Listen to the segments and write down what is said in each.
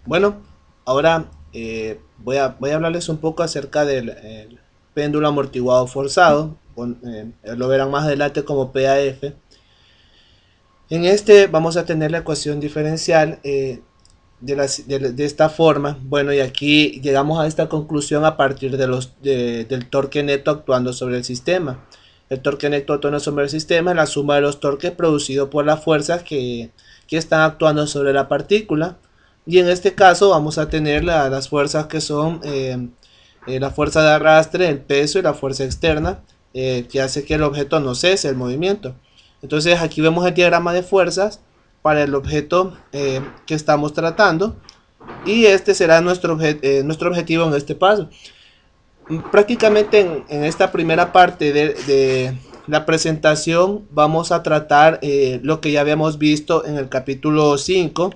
Bueno, ahora voy a hablarles un poco acerca del péndulo amortiguado forzado. Lo verán más adelante como PAF. En este vamos a tener la ecuación diferencial de esta forma. Bueno, y aquí llegamos a esta conclusión a partir del torque neto actuando sobre el sistema. El torque neto actuando sobre el sistema es la suma de los torques producidos por las fuerzas que están actuando sobre la partícula. Y en este caso vamos a tener las fuerzas que son la fuerza de arrastre, el peso y la fuerza externa, que hace que el objeto no cese el movimiento. Entonces aquí vemos el diagrama de fuerzas para el objeto que estamos tratando, y este será nuestro objetivo en este paso. Prácticamente en esta primera parte de la presentación vamos a tratar lo que ya habíamos visto en el capítulo 5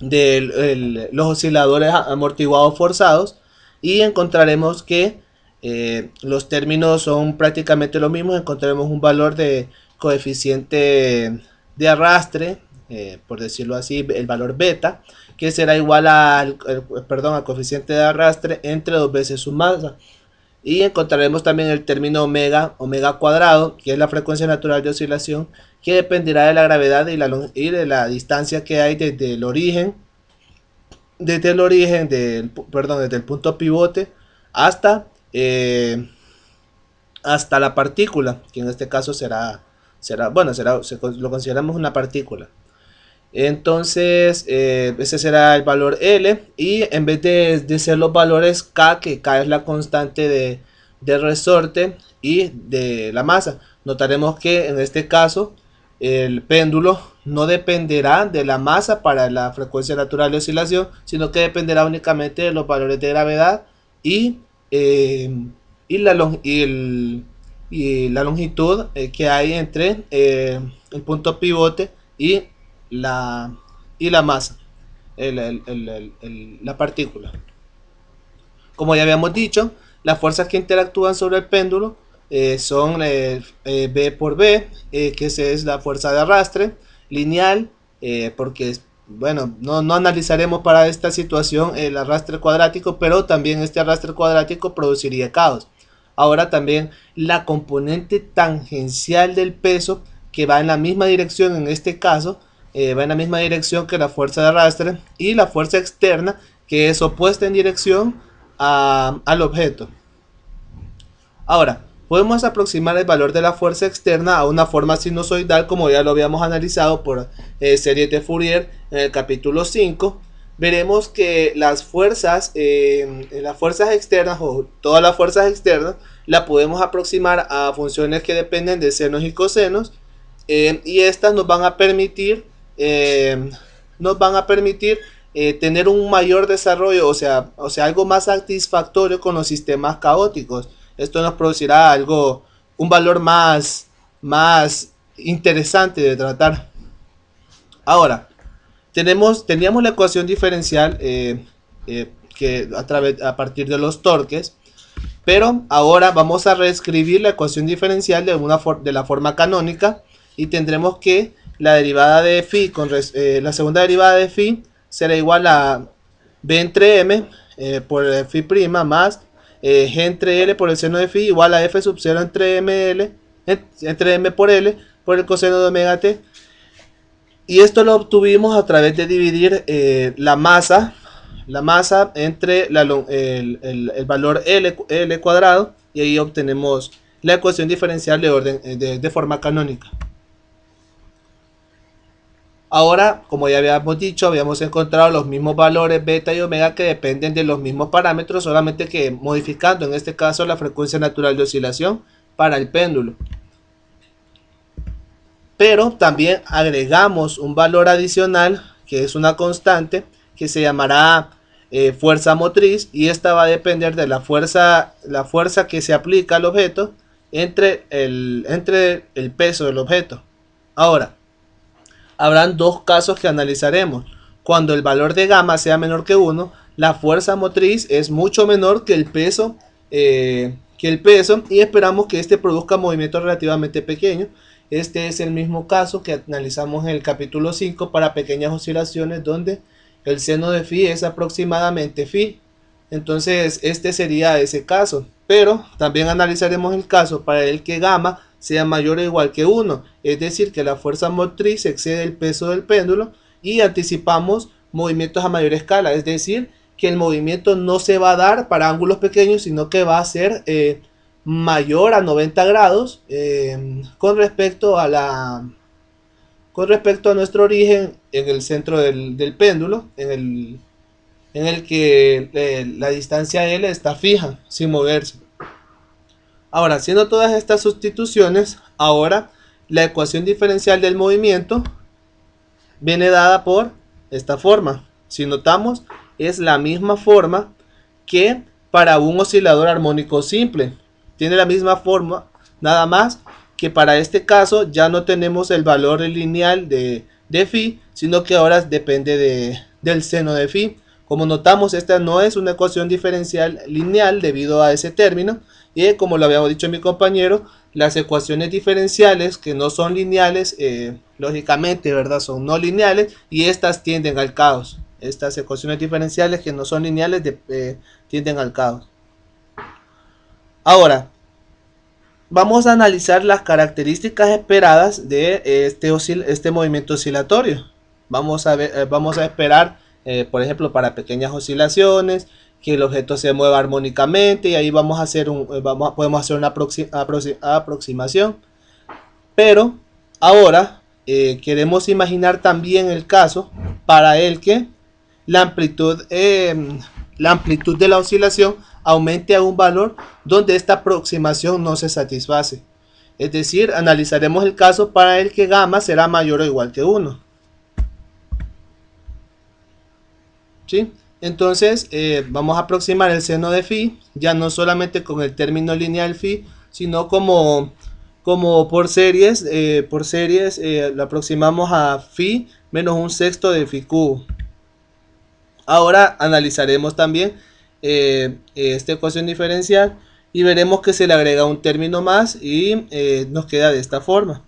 de los osciladores amortiguados forzados, y encontraremos que los términos son prácticamente lo mismo. Encontraremos un valor de coeficiente de arrastre, por decirlo así, el valor beta, que será igual al coeficiente de arrastre entre dos veces su masa. Y encontraremos también el término omega cuadrado, que es la frecuencia natural de oscilación, que dependerá de la gravedad y de la distancia que hay desde el punto pivote hasta, hasta la partícula, que en este caso lo consideramos una partícula. Entonces, ese será el valor L, y en vez de ser los valores K, que K es la constante de resorte y de la masa, notaremos que en este caso el péndulo no dependerá de la masa para la frecuencia natural de oscilación, sino que dependerá únicamente de los valores de gravedad y, eh, y, y la longitud que hay entre el punto pivote y la, y la masa, la partícula. Como ya habíamos dicho, las fuerzas que interactúan sobre el péndulo son B por B, que es la fuerza de arrastre lineal, porque bueno, no analizaremos para esta situación el arrastre cuadrático, pero también este arrastre cuadrático produciría caos. Ahora también la componente tangencial del peso, que va en la misma dirección en este caso, va en la misma dirección que la fuerza de arrastre, y la fuerza externa, que es opuesta en dirección al objeto. Ahora, podemos aproximar el valor de la fuerza externa a una forma sinusoidal, como ya lo habíamos analizado por series de Fourier en el capítulo 5. Veremos que las fuerzas externas, o todas las fuerzas externas, la podemos aproximar a funciones que dependen de senos y cosenos, y estas nos van a permitir tener un mayor desarrollo, o sea, algo más satisfactorio con los sistemas caóticos. Esto nos producirá un valor más interesante de tratar. Ahora, teníamos la ecuación diferencial, que a partir de los torques, pero ahora vamos a reescribir la ecuación diferencial de la forma canónica, y tendremos que la derivada de phi la segunda derivada de phi será igual a b entre m por phi prima más g entre l por el seno de phi igual a f sub 0 entre m por l por el coseno de omega t. Y esto lo obtuvimos a través de dividir la masa entre el valor L cuadrado, y ahí obtenemos la ecuación diferencial de forma canónica. Ahora, como ya habíamos dicho, habíamos encontrado los mismos valores beta y omega, que dependen de los mismos parámetros, solamente que modificando en este caso la frecuencia natural de oscilación para el péndulo. Pero también agregamos un valor adicional, que es una constante, que se llamará fuerza motriz, y esta va a depender de la fuerza que se aplica al objeto entre el peso del objeto. Ahora, habrán dos casos que analizaremos. Cuando el valor de gamma sea menor que 1, la fuerza motriz es mucho menor que el peso, y esperamos que este produzca movimientos relativamente pequeños. Este es el mismo caso que analizamos en el capítulo 5 para pequeñas oscilaciones, donde el seno de phi es aproximadamente phi. Entonces este sería ese caso, pero también analizaremos el caso para el que gamma sea mayor o igual que 1, es decir, que la fuerza motriz excede el peso del péndulo, y anticipamos movimientos a mayor escala, es decir, que el movimiento no se va a dar para ángulos pequeños, sino que va a ser mayor a 90 grados con respecto a nuestro origen en el centro del péndulo, en el que la distancia L está fija, sin moverse. Ahora, haciendo todas estas sustituciones, ahora la ecuación diferencial del movimiento viene dada por esta forma. Si notamos, es la misma forma que para un oscilador armónico simple. Tiene la misma forma, nada más que para este caso ya no tenemos el valor lineal de phi, sino que ahora depende del seno de phi. Como notamos, esta no es una ecuación diferencial lineal debido a ese término, y como lo habíamos dicho mi compañero, las ecuaciones diferenciales que no son lineales, lógicamente, ¿verdad?, son no lineales, y estas tienden al caos. Estas ecuaciones diferenciales que no son lineales tienden al caos. Ahora, vamos a analizar las características esperadas de este movimiento oscilatorio. Vamos a esperar, por ejemplo, para pequeñas oscilaciones, que el objeto se mueva armónicamente, y ahí vamos a hacer podemos hacer una aproximación. Pero ahora queremos imaginar también el caso para el que la amplitud de la oscilación aumente a un valor donde esta aproximación no se satisface. Es decir, analizaremos el caso para el que gamma será mayor o igual que 1. ¿Sí? Entonces vamos a aproximar el seno de phi, ya no solamente con el término lineal phi, sino como por series, lo aproximamos a phi menos un sexto de phi cubo. Ahora analizaremos también esta ecuación diferencial y veremos que se le agrega un término más y nos queda de esta forma.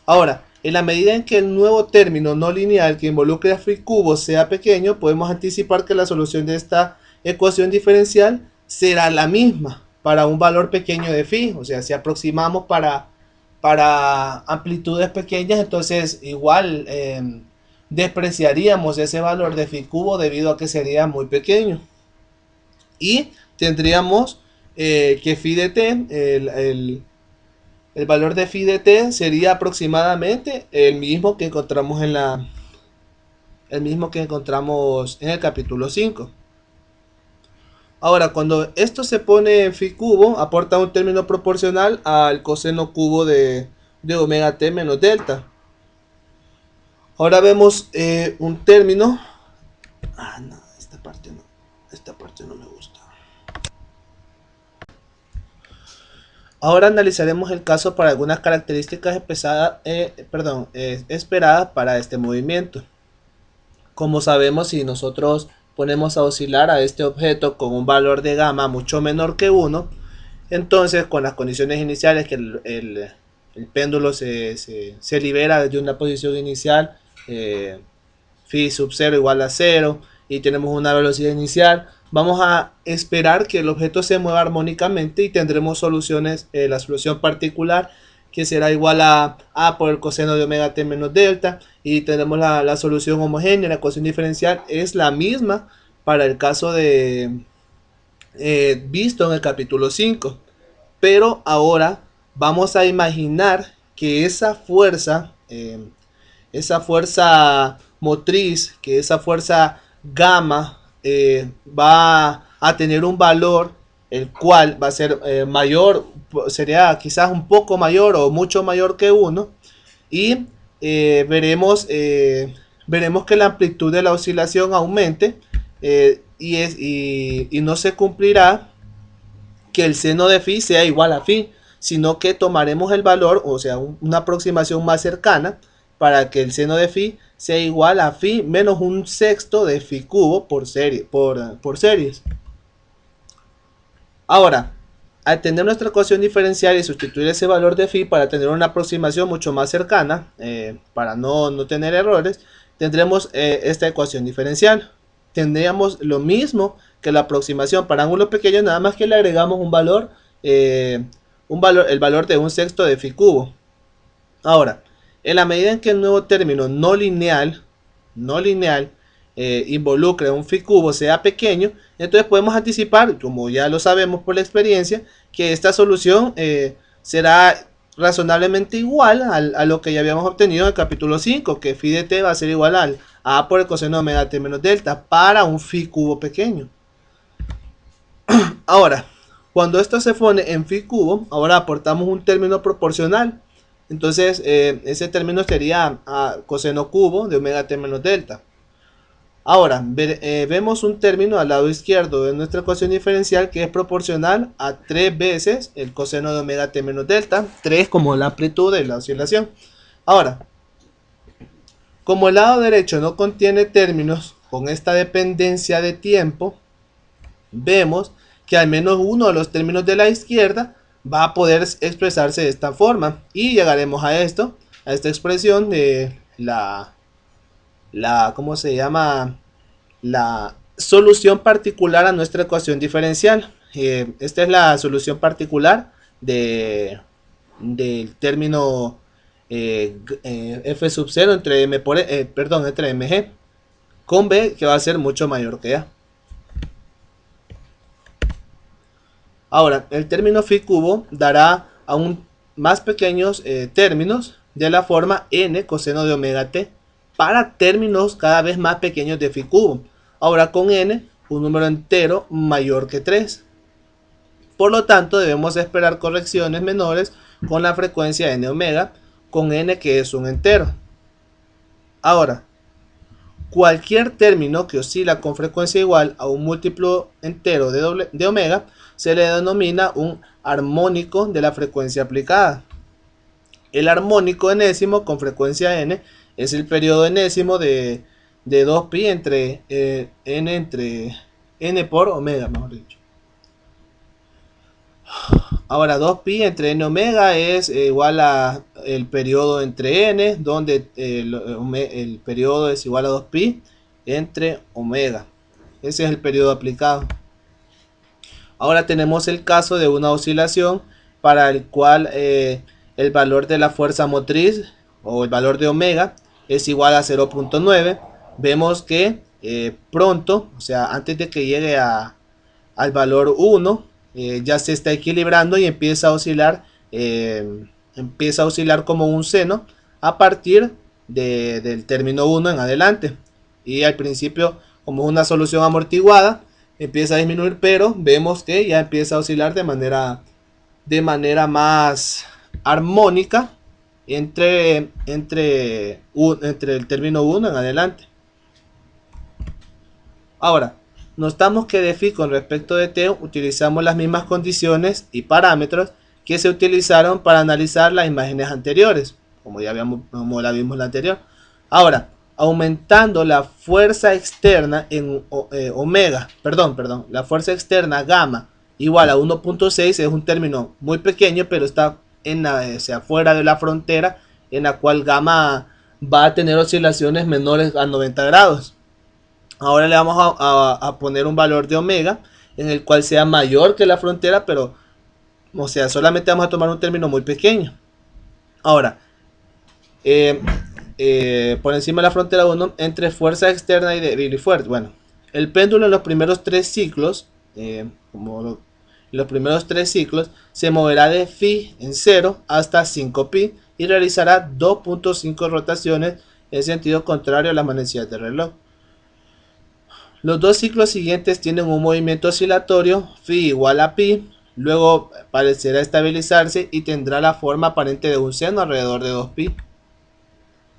Ahora, en la medida en que el nuevo término no lineal que involucre a phi cubo sea pequeño, podemos anticipar que la solución de esta ecuación diferencial será la misma para un valor pequeño de phi. O sea, si aproximamos para amplitudes pequeñas, entonces igual despreciaríamos ese valor de phi cubo debido a que sería muy pequeño, y tendríamos que phi de t, el valor de phi de t sería aproximadamente el mismo que encontramos en el capítulo 5. Ahora, cuando esto se pone en phi cubo, aporta un término proporcional al coseno cubo de omega t menos delta. Ahora vemos un término. No, esta parte no me gusta. Ahora analizaremos el caso para algunas características esperadas para este movimiento. Como sabemos, si nosotros ponemos a oscilar a este objeto con un valor de gamma mucho menor que 1, entonces con las condiciones iniciales que el péndulo se libera desde una posición inicial, phi sub 0 igual a 0, y tenemos una velocidad inicial, vamos a esperar que el objeto se mueva armónicamente y tendremos soluciones, la solución particular que será igual a por el coseno de omega t menos delta, y tenemos la solución homogénea. La ecuación diferencial es la misma para el caso de visto en el capítulo 5, pero ahora vamos a imaginar que esa fuerza motriz, que esa fuerza gamma va a tener un valor el cual va a ser mayor, sería quizás un poco mayor o mucho mayor que 1, y veremos que la amplitud de la oscilación aumente, y no se cumplirá que el seno de phi sea igual a phi, sino que tomaremos el valor, o sea, una aproximación más cercana, para que el seno de phi sea igual a phi menos un sexto de phi cubo por series. Ahora, al tener nuestra ecuación diferencial y sustituir ese valor de phi para tener una aproximación mucho más cercana, para no tener errores, tendremos esta ecuación diferencial. tendríamos lo mismo que la aproximación para ángulos pequeños, nada más que le agregamos el valor de un sexto de phi cubo. Ahora, en la medida en que el nuevo término no lineal involucre un phi cubo sea pequeño, entonces podemos anticipar, como ya lo sabemos por la experiencia, que esta solución será razonablemente igual a lo que ya habíamos obtenido en el capítulo 5, que phi de t va a ser igual al a por el coseno de omega t menos delta para un phi cubo pequeño. Ahora, cuando esto se pone en phi cubo, ahora aportamos un término proporcional. Entonces, ese término sería coseno cubo de omega t menos delta. Ahora, vemos un término al lado izquierdo de nuestra ecuación diferencial que es proporcional a 3 veces el coseno de omega t menos delta, 3 como la amplitud de la oscilación. Ahora, como el lado derecho no contiene términos con esta dependencia de tiempo, vemos que al menos uno de los términos de la izquierda va a poder expresarse de esta forma y llegaremos a esta expresión de ¿cómo se llama? La solución particular a nuestra ecuación diferencial. Esta es la solución particular del término f sub 0 entre entre mg con b, que va a ser mucho mayor que a. Ahora, el término phi cubo dará aún más pequeños términos de la forma n coseno de omega t para términos cada vez más pequeños de phi cubo. Ahora con n, un número entero mayor que 3. Por lo tanto, debemos esperar correcciones menores con la frecuencia n omega, con n que es un entero. Ahora, cualquier término que oscila con frecuencia igual a un múltiplo entero de omega se le denomina un armónico de la frecuencia aplicada. El armónico enésimo con frecuencia n es el periodo enésimo de 2pi entre n por omega, mejor dicho. Ahora 2pi entre n omega es igual a el periodo entre n, donde el periodo es igual a 2pi entre omega. Ese es el periodo aplicado. Ahora tenemos el caso de una oscilación para el cual el valor de la fuerza motriz o el valor de omega es igual a 0.9. Vemos que pronto, o sea, antes de que llegue al valor 1, ya se está equilibrando y empieza a oscilar como un seno a partir del término 1 en adelante. Y al principio, como es una solución amortiguada, empieza a disminuir, pero vemos que ya empieza a oscilar de manera más armónica entre el término 1 en adelante. Ahora, notamos que de phi con respecto de t utilizamos las mismas condiciones y parámetros que se utilizaron para analizar las imágenes anteriores, como la vimos en la anterior. Ahora, aumentando la fuerza externa en la fuerza externa gamma igual a 1.6 es un término muy pequeño, pero está fuera de la frontera en la cual gamma va a tener oscilaciones menores a 90 grados. Ahora le vamos a poner un valor de omega en el cual sea mayor que la frontera, pero o sea, solamente vamos a tomar un término muy pequeño. Ahora, por encima de la frontera 1 entre fuerza externa y débil y fuerte. Bueno, el péndulo en los primeros 3 ciclos, se moverá de phi en 0 hasta 5pi y realizará 2.5 rotaciones en sentido contrario a las manecillas de reloj. Los dos ciclos siguientes tienen un movimiento oscilatorio phi igual a pi, luego parecerá estabilizarse y tendrá la forma aparente de un seno alrededor de 2pi.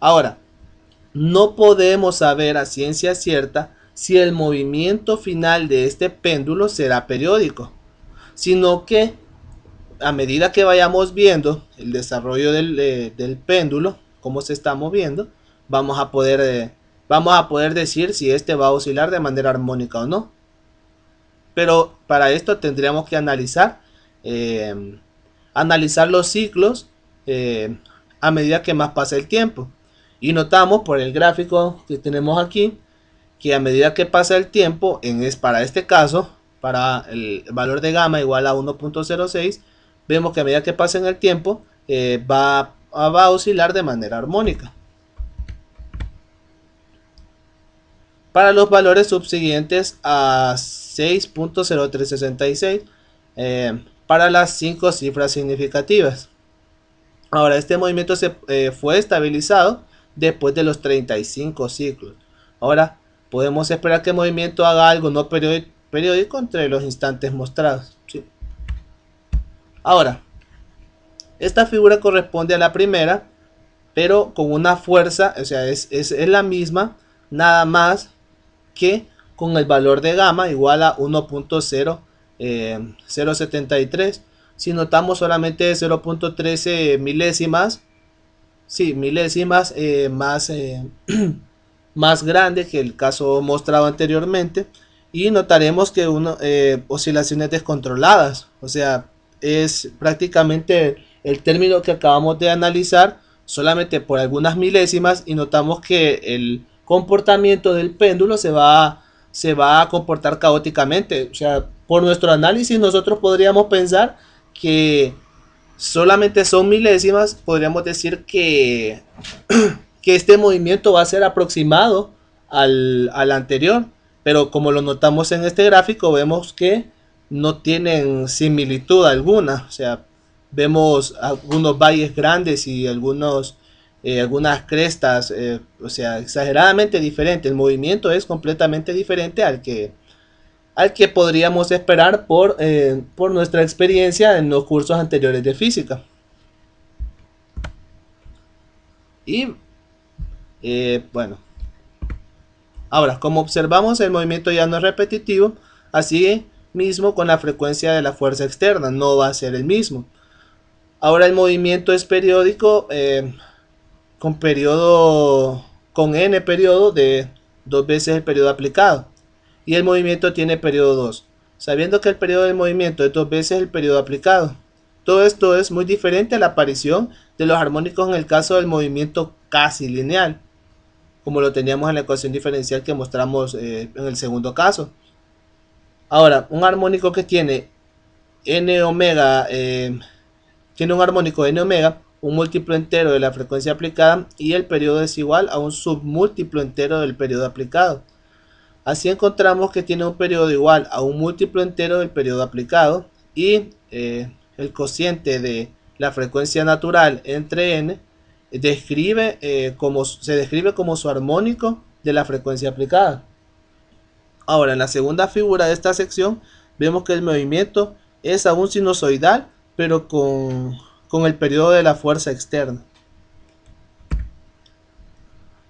Ahora, no podemos saber a ciencia cierta si el movimiento final de este péndulo será periódico, sino que a medida que vayamos viendo el desarrollo del péndulo, cómo se está moviendo, vamos a poder decir si este va a oscilar de manera armónica o no. Pero para esto tendríamos que analizar los ciclos a medida que más pasa el tiempo. Y notamos por el gráfico que tenemos aquí que a medida que pasa el tiempo, para este caso, para el valor de gamma igual a 1.06, vemos que a medida que pasa en el tiempo va a oscilar de manera armónica. Para los valores subsiguientes a 6.0366, para las 5 cifras significativas. Ahora, este movimiento fue estabilizado después de los 35 ciclos. Ahora, podemos esperar que el movimiento haga algo no periódico entre los instantes mostrados, ¿sí? Ahora, esta figura corresponde a la primera, pero con una fuerza, o sea, es la misma, nada más que con el valor de gamma igual a 1.073. Si notamos solamente 0.13 milésimas, sí, milésimas más grande que el caso mostrado anteriormente, y notaremos que oscilaciones descontroladas, o sea, es prácticamente el término que acabamos de analizar solamente por algunas milésimas, y notamos que el comportamiento del péndulo se va a comportar caóticamente. O sea, por nuestro análisis nosotros podríamos pensar que solamente son milésimas, podríamos decir que este movimiento va a ser aproximado al anterior, pero como lo notamos en este gráfico, vemos que no tienen similitud alguna. O sea, vemos algunos valles grandes y algunas crestas, o sea, exageradamente diferente. El movimiento es completamente diferente al que podríamos esperar por nuestra experiencia en los cursos anteriores de física. Y bueno, ahora, como observamos, el movimiento ya no es repetitivo, así mismo con la frecuencia de la fuerza externa no va a ser el mismo. Ahora el movimiento es periódico, con n periodo de 2 veces el periodo aplicado, y el movimiento tiene periodo 2, sabiendo que el periodo del movimiento es 2 veces el periodo aplicado. Todo esto es muy diferente a la aparición de los armónicos en el caso del movimiento casi lineal, como lo teníamos en la ecuación diferencial que mostramos en el segundo caso. Ahora, un armónico que tiene n omega, tiene un armónico n omega, un múltiplo entero de la frecuencia aplicada, y el periodo es igual a un submúltiplo entero del periodo aplicado. Así encontramos que tiene un periodo igual a un múltiplo entero del periodo aplicado, y el cociente de la frecuencia natural entre n se describe como su armónico de la frecuencia aplicada. Ahora, en la segunda figura de esta sección vemos que el movimiento es aún sinusoidal, pero con el periodo de la fuerza externa.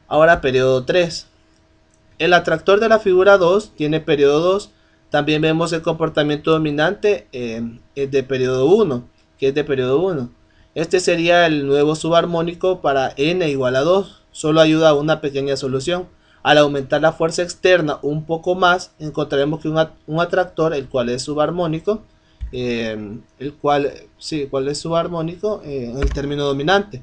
Ahora, periodo 3. El atractor de la figura 2 tiene periodo 2. También vemos el comportamiento dominante de periodo 1, que es de periodo 1. Este sería el nuevo subarmónico para n igual a 2. Solo ayuda a una pequeña solución. Al aumentar la fuerza externa un poco más, encontraremos que un atractor, el cual es subarmónico, en el término dominante.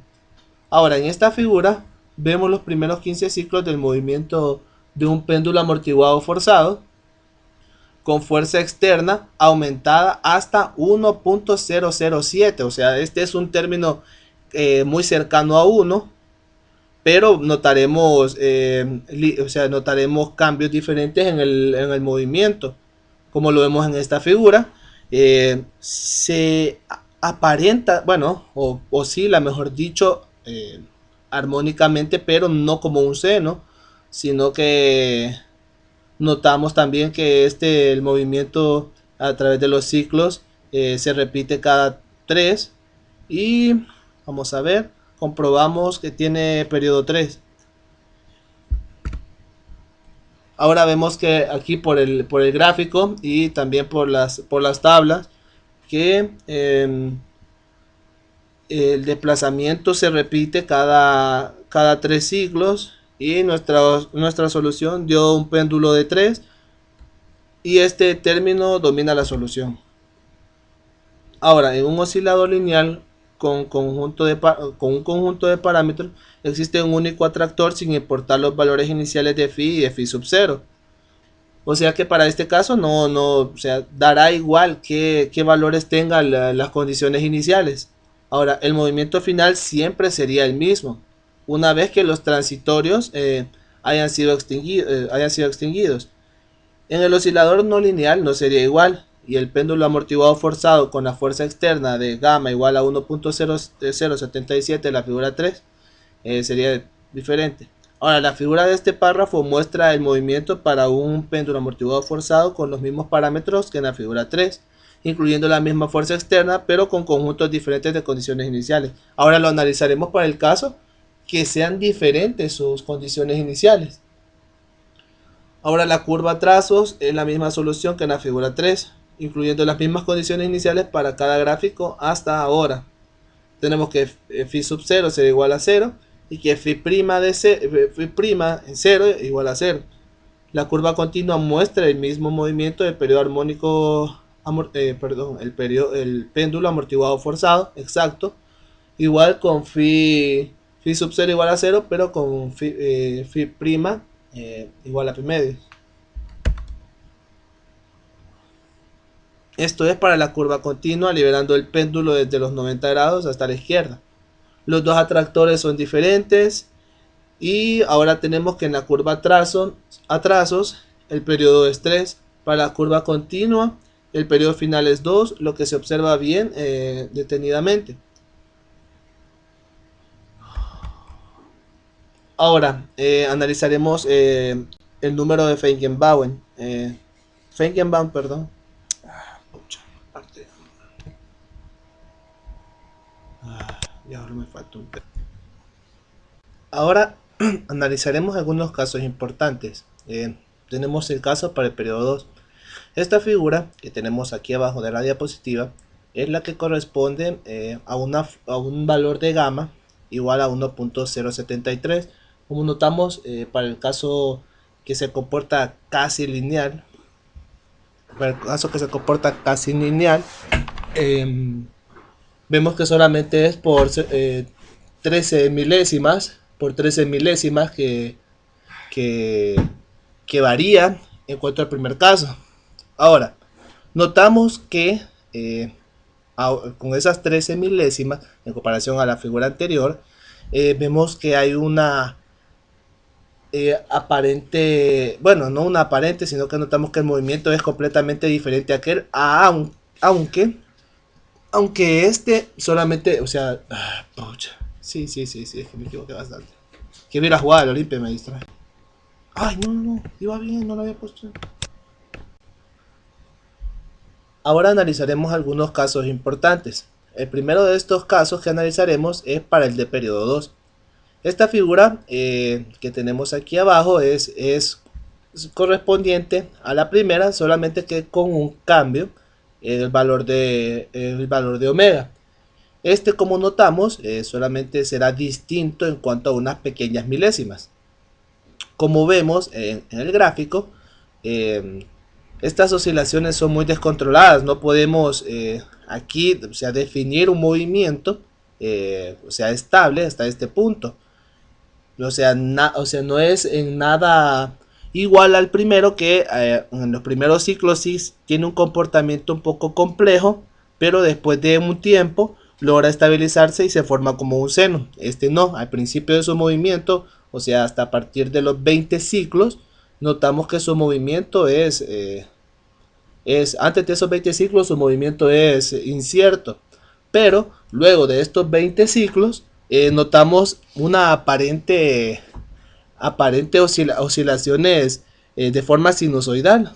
Ahora, en esta figura vemos los primeros 15 ciclos del movimiento de un péndulo amortiguado forzado con fuerza externa aumentada hasta 1.007. O sea, este es un término muy cercano a 1, pero notaremos cambios diferentes en el movimiento, como lo vemos en esta figura. Se aparenta, bueno, o oscila, mejor dicho, armónicamente, pero no como un seno, sino que notamos también que el movimiento a través de los ciclos se repite cada 3, y vamos a ver, comprobamos que tiene periodo 3. Ahora vemos que aquí por el gráfico y también por las tablas, que el desplazamiento se repite cada 3 ciclos, y nuestra solución dio un péndulo de 3, y este término domina la solución. Ahora, en un oscilador lineal con un conjunto de parámetros existe un único atractor sin importar los valores iniciales de phi y de phi sub 0. O sea que para este caso o sea, dará igual qué valores tengan las condiciones iniciales. Ahora, el movimiento final siempre sería el mismo, una vez que los transitorios hayan sido extinguidos. En el oscilador no lineal no sería igual, y el péndulo amortiguado forzado con la fuerza externa de gamma igual a 1.077 de la figura 3 sería diferente. Ahora, la figura de este párrafo muestra el movimiento para un péndulo amortiguado forzado con los mismos parámetros que en la figura 3, incluyendo la misma fuerza externa, pero con conjuntos diferentes de condiciones iniciales. Ahora lo analizaremos para el caso que sean diferentes sus condiciones iniciales. Ahora la curva trazos es la misma solución que en la figura 3, incluyendo las mismas condiciones iniciales para cada gráfico hasta ahora. Tenemos que phi sub 0 será igual a 0 y que phi' en 0 igual a 0. La curva continua muestra el mismo movimiento del periodo armónico, el péndulo amortiguado forzado, exacto, igual con phi sub 0 igual a 0, pero con phi' igual a pi medio. Esto es para la curva continua, liberando el péndulo desde los 90 grados hasta la izquierda. Los dos atractores son diferentes. Y ahora tenemos que en la curva a trazos el periodo es 3. Para la curva continua el periodo final es 2, lo que se observa bien detenidamente. Ahora analizaremos el número de Feigenbaum. Feigenbaum, perdón. Ya ahora me falta un. Ahora analizaremos algunos casos importantes. Tenemos el caso para el periodo 2. Esta figura que tenemos aquí abajo de la diapositiva es la que corresponde a un valor de gamma igual a 1.073. Como notamos, para el caso que se comporta casi lineal, vemos que solamente es por 13 milésimas que varía en cuanto al primer caso. Ahora, notamos que con esas 13 milésimas, en comparación a la figura anterior, vemos que hay una aparente, bueno, no una aparente, sino que notamos que el movimiento es completamente diferente a aquel, aunque este solamente, o sea, sí, es que me equivoqué bastante. Que hubiera jugado al Olimpia, me distrae. Ay, no, iba bien, no lo había puesto. Ahora analizaremos algunos casos importantes. El primero de estos casos que analizaremos es para el de periodo 2. Esta figura que tenemos aquí abajo es correspondiente a la primera, solamente que con un cambio el valor de omega. Este, como notamos, solamente será distinto en cuanto a unas pequeñas milésimas. Como vemos en el gráfico, estas oscilaciones son muy descontroladas. No podemos aquí, o sea, definir un movimiento o sea, estable hasta este punto. O sea, no es en nada igual al primero, que en los primeros ciclos sí tiene un comportamiento un poco complejo, pero después de un tiempo logra estabilizarse y se forma como un seno. Este no, al principio de su movimiento, o sea, hasta a partir de los 20 ciclos, notamos que su movimiento antes de esos 20 ciclos, su movimiento es incierto. Pero luego de estos 20 ciclos, notamos una aparente oscilaciones de forma sinusoidal.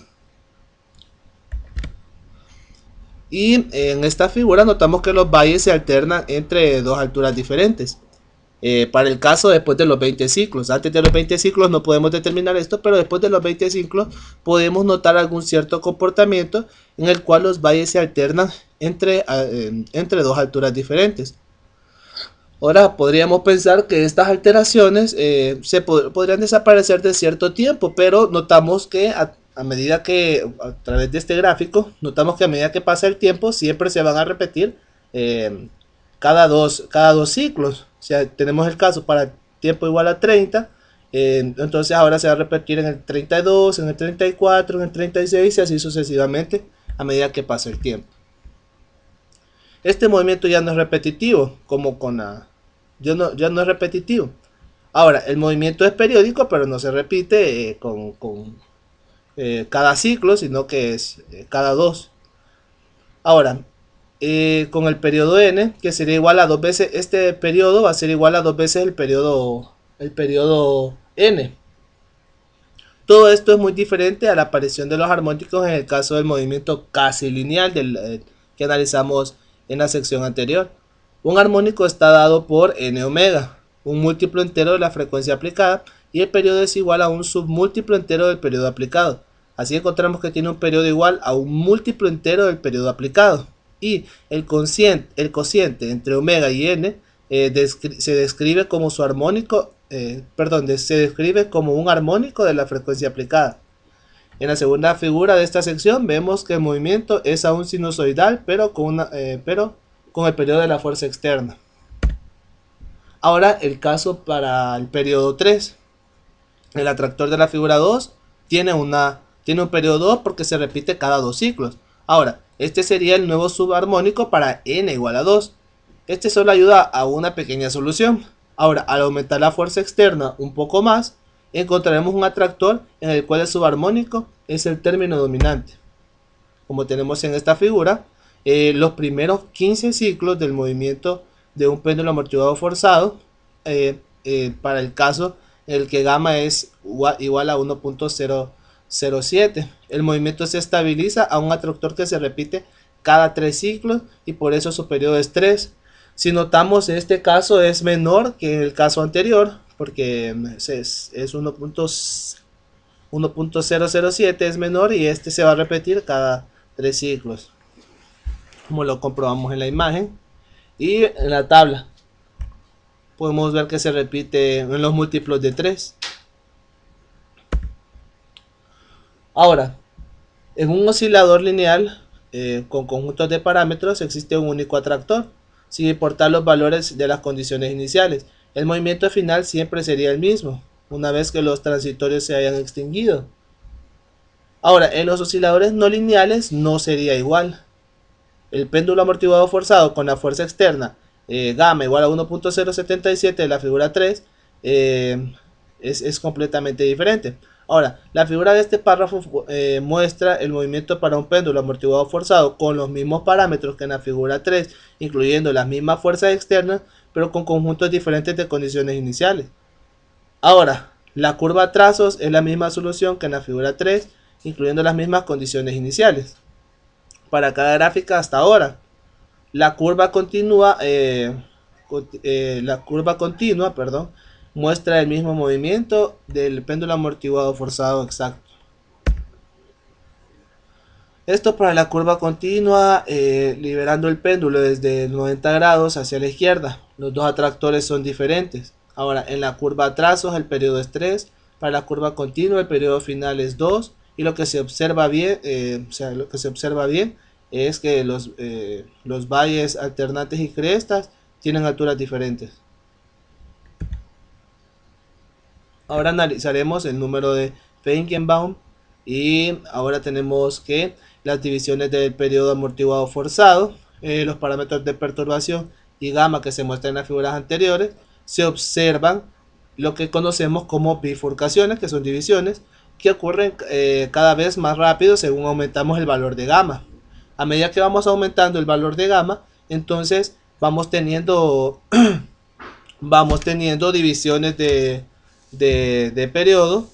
Y en esta figura notamos que los valles se alternan entre dos alturas diferentes. Para el caso después de los 20 ciclos. Antes de los 20 ciclos no podemos determinar esto, pero después de los 20 ciclos podemos notar algún cierto comportamiento en el cual los valles se alternan entre dos alturas diferentes. Ahora podríamos pensar que estas alteraciones podrían desaparecer de cierto tiempo, pero notamos que a través de este gráfico, notamos que a medida que pasa el tiempo siempre se van a repetir cada dos ciclos. O sea, tenemos el caso para tiempo igual a 30. Entonces ahora se va a repetir en el 32, en el 34, en el 36 y así sucesivamente a medida que pasa el tiempo. Este movimiento ya no es repetitivo, como con la... ya no es repetitivo. Ahora, el movimiento es periódico, pero no se repite cada ciclo, sino que es cada dos. Ahora, con el periodo n, que sería igual a dos veces, este periodo va a ser igual a dos veces el periodo n. Todo esto es muy diferente a la aparición de los armónicos en el caso del movimiento casi lineal que analizamos en la sección anterior. Un armónico está dado por n omega, un múltiplo entero de la frecuencia aplicada, y el periodo es igual a un submúltiplo entero del periodo aplicado. Así encontramos que tiene un periodo igual a un múltiplo entero del periodo aplicado. Y el cociente entre omega y n se describe como su armónico, se describe como un armónico de la frecuencia aplicada. En la segunda figura de esta sección vemos que el movimiento es aún sinusoidal, pero con el periodo de la fuerza externa. Ahora el caso para el periodo 3. El atractor de la figura 2 tiene un periodo 2 porque se repite cada dos ciclos. Ahora, este sería el nuevo subarmónico para n igual a 2. Este solo ayuda a una pequeña solución. Ahora, al aumentar la fuerza externa un poco más, encontraremos un atractor en el cual el subarmónico es el término dominante. Como tenemos en esta figura, los primeros 15 ciclos del movimiento de un péndulo amortiguado forzado, para el caso en el que gamma es igual a 1.007. El movimiento se estabiliza a un atractor que se repite cada 3 ciclos y por eso su periodo es 3. Si notamos, este caso es menor que en el caso anterior, porque es 1.007 es menor y este se va a repetir cada 3 ciclos, como lo comprobamos en la imagen. Y en la tabla podemos ver que se repite en los múltiplos de 3. Ahora, en un oscilador lineal con conjuntos de parámetros existe un único atractor, sin importar los valores de las condiciones iniciales. El movimiento final siempre sería el mismo, una vez que los transitorios se hayan extinguido. Ahora, en los osciladores no lineales no sería igual. El péndulo amortiguado forzado con la fuerza externa gamma igual a 1.077 de la figura 3 es completamente diferente. Ahora, la figura de este párrafo muestra el movimiento para un péndulo amortiguado forzado con los mismos parámetros que en la figura 3, incluyendo las mismas fuerzas externas, pero con conjuntos diferentes de condiciones iniciales. Ahora, la curva a trazos es la misma solución que en la figura 3, incluyendo las mismas condiciones iniciales. Para cada gráfica hasta ahora, la curva continua, muestra el mismo movimiento del péndulo amortiguado forzado exacto. Esto para la curva continua, liberando el péndulo desde 90 grados hacia la izquierda. Los dos atractores son diferentes. Ahora, en la curva a trazos el periodo es 3, para la curva continua el periodo final es 2, y lo que se observa bien, es que los valles alternantes y crestas tienen alturas diferentes. Ahora analizaremos el número de Feigenbaum y ahora tenemos que las divisiones del periodo amortiguado forzado, los parámetros de perturbación y gamma que se muestran en las figuras anteriores, se observan lo que conocemos como bifurcaciones, que son divisiones, que ocurren cada vez más rápido según aumentamos el valor de gamma. A medida que vamos aumentando el valor de gamma, entonces vamos teniendo divisiones de periodo,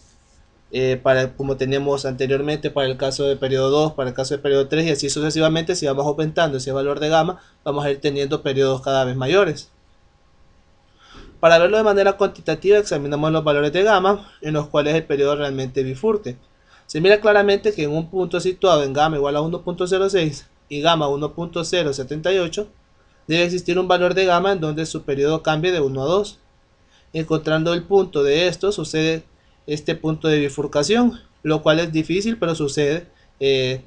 como teníamos anteriormente para el caso de periodo 2, para el caso de periodo 3 y así sucesivamente. Si vamos aumentando ese valor de gamma, vamos a ir teniendo periodos cada vez mayores. Para verlo de manera cuantitativa, examinamos los valores de gamma en los cuales el periodo realmente bifurque. Se mira claramente que en un punto situado en gamma igual a 1.06 y gamma 1.078 debe existir un valor de gamma en donde su periodo cambie de 1 a 2. Encontrando el punto de esto sucede este punto de bifurcación, lo cual es difícil, pero sucede que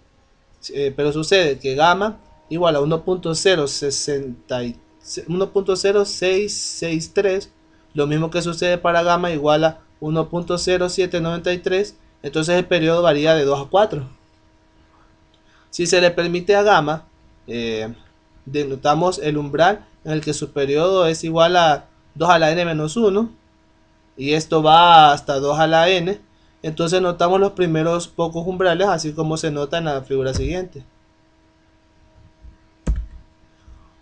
gamma igual a 1.063 1.0663, lo mismo que sucede para gamma igual a 1.0793, entonces el periodo varía de 2 a 4. Si se le permite a gamma, denotamos el umbral en el que su periodo es igual a 2 a la n menos 1, y esto va hasta 2 a la n, entonces notamos los primeros pocos umbrales, así como se nota en la figura siguiente.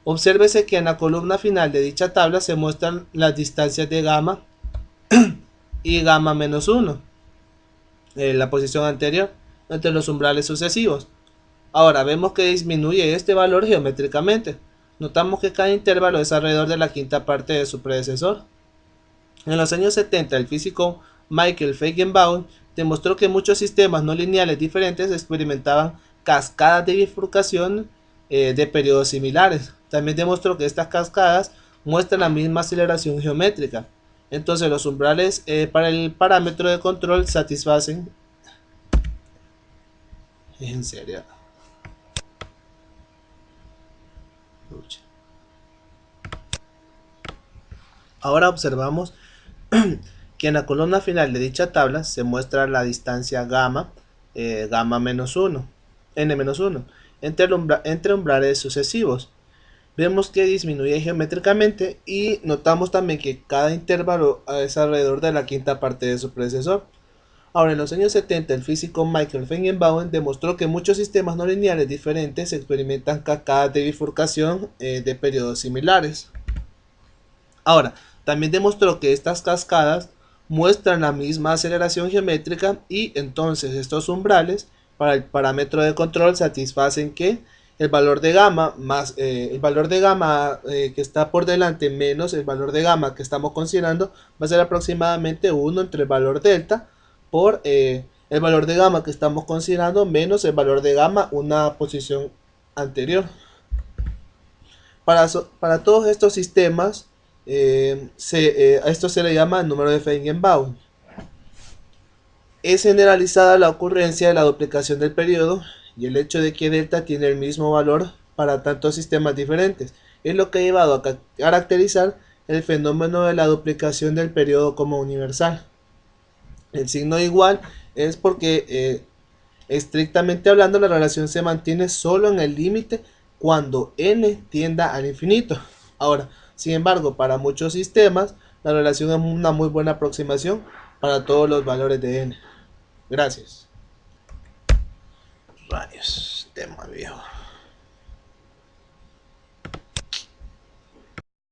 Obsérvese que en la columna final de dicha tabla se muestran las distancias de gamma y gamma menos 1, en la posición anterior, entre los umbrales sucesivos. Ahora vemos que disminuye este valor geométricamente. Notamos que cada intervalo es alrededor de la quinta parte de su predecesor. En los años 70, el físico Michael Feigenbaum demostró que muchos sistemas no lineales diferentes experimentaban cascadas de bifurcación de periodos similares. También demostró que estas cascadas muestran la misma aceleración geométrica. Entonces los umbrales para el parámetro de control satisfacen. En serio. Ahora observamos que en la columna final de dicha tabla se muestra la distancia gamma, gamma menos 1, n menos 1, entre umbrales sucesivos. Vemos que disminuye geométricamente y notamos también que cada intervalo es alrededor de la quinta parte de su predecesor. Ahora, en los años 70, el físico Michael Feigenbaum demostró que muchos sistemas no lineales diferentes experimentan cascadas de bifurcación de periodos similares. Ahora, también demostró que estas cascadas muestran la misma aceleración geométrica y entonces estos umbrales para el parámetro de control satisfacen que el valor de gamma más el valor de gamma que está por delante menos el valor de gamma que estamos considerando va a ser aproximadamente 1 entre el valor delta por el valor de gamma que estamos considerando menos el valor de gamma una posición anterior. Para todos estos sistemas a esto se le llama el número de Feigenbaum. Es generalizada la ocurrencia de la duplicación del periodo y el hecho de que delta tiene el mismo valor para tantos sistemas diferentes es lo que ha llevado a caracterizar el fenómeno de la duplicación del periodo como universal. El signo igual es porque estrictamente hablando la relación se mantiene solo en el límite cuando n tienda al infinito. Ahora, sin embargo, para muchos sistemas la relación es una muy buena aproximación para todos los valores de n. Gracias. Rayos, tema viejo.